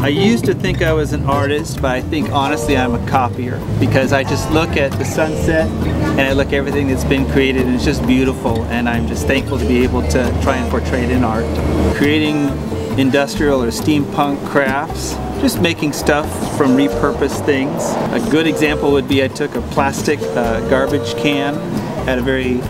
I used to think I was an artist, but I think honestly I'm a copier, because I just look at the sunset and I look at everything that's been created and it's just beautiful, and I'm just thankful to be able to try and portray it in art. Creating industrial or steampunk crafts, just making stuff from repurposed things. A good example would be I took a plastic garbage can at a very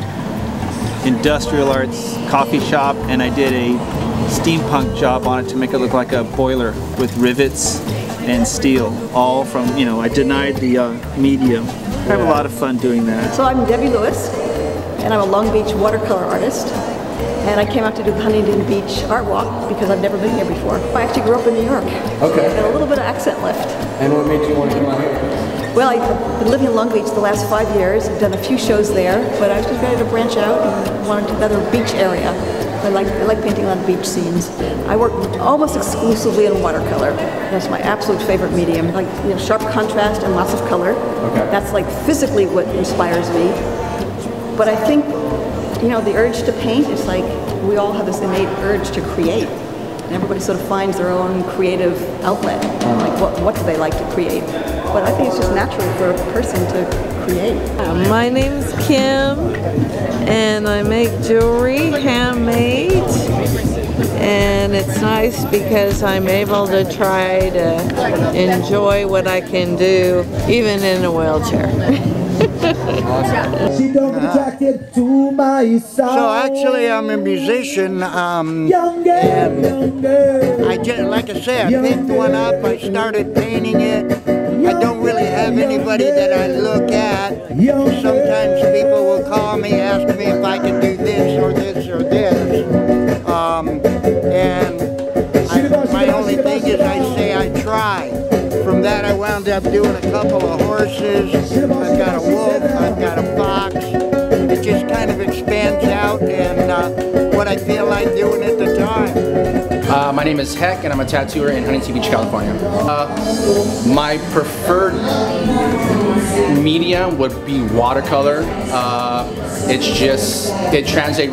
industrial arts coffee shop and I did a steampunk job on it to make it look like a boiler with rivets and steel, all from, you know, I denied the medium. I have a lot of fun doing that. So I'm Debbie Lewis, and I'm a Long Beach watercolor artist, and I came out to do the Huntington Beach Art Walk because I've never been here before. I actually grew up in New York. Okay. Got a little bit of accent left. And what made you want to come out here? Well, I've been living in Long Beach the last 5 years. I've done a few shows there, but I was just ready to branch out and wanted another beach area. I like painting on beach scenes. I work almost exclusively in watercolor. That's my absolute favorite medium. Like, you know, sharp contrast and lots of color. Okay. That's like physically what inspires me. But I think, you know, the urge to paint is like, we all have this innate urge to create. And everybody sort of finds their own creative outlet. Like what do they like to create? But I think it's just natural for a person to create. My name's Kim, and I make jewelry, handmade, and it's nice because I'm able to try to enjoy what I can do, even in a wheelchair. She don't get attracted to my sound. So actually I'm a musician, and I just, like I said, I picked one up, I started painting it. I don't really have anybody that I look at. Sometimes people will call me, ask me if I can do this or this or this. My only thing is I say I try. From that I wound up doing a couple of horses. I've got a wolf, I've got a fox. It just kind of expands out and what I feel like doing at the time. My name is Heck and I'm a tattooer in Huntington Beach, California. My preferred medium would be watercolor. It translates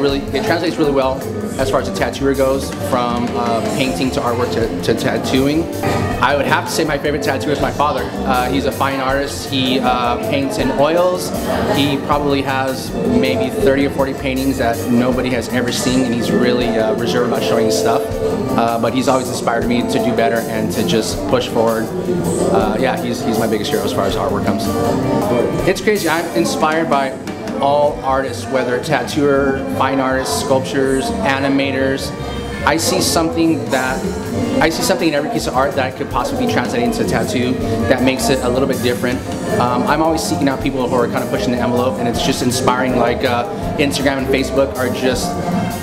really well as far as a tattooer goes, from painting to artwork to tattooing. I would have to say my favorite tattooer is my father. He's a fine artist. He paints in oils. He probably has maybe 30 or 40 paintings that nobody has ever seen, and he's really reserved about showing his stuff. But he's always inspired me to do better and to just push forward. Yeah, he's my biggest hero as far as artwork comes. It's crazy. I'm inspired by all artists, whether tattooer, fine artists, sculptures, animators. I see something in every piece of art that could possibly be translated into a tattoo that makes it a little bit different. I'm always seeking out people who are kind of pushing the envelope, and it's just inspiring. Like Instagram and Facebook are just,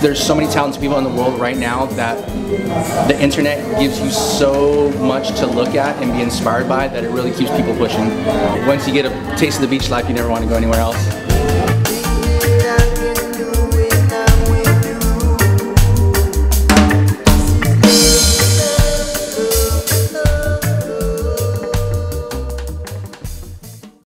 there's so many talented people in the world right now that the internet gives you so much to look at and be inspired by that it really keeps people pushing. Once you get a taste of the beach life, you never want to go anywhere else.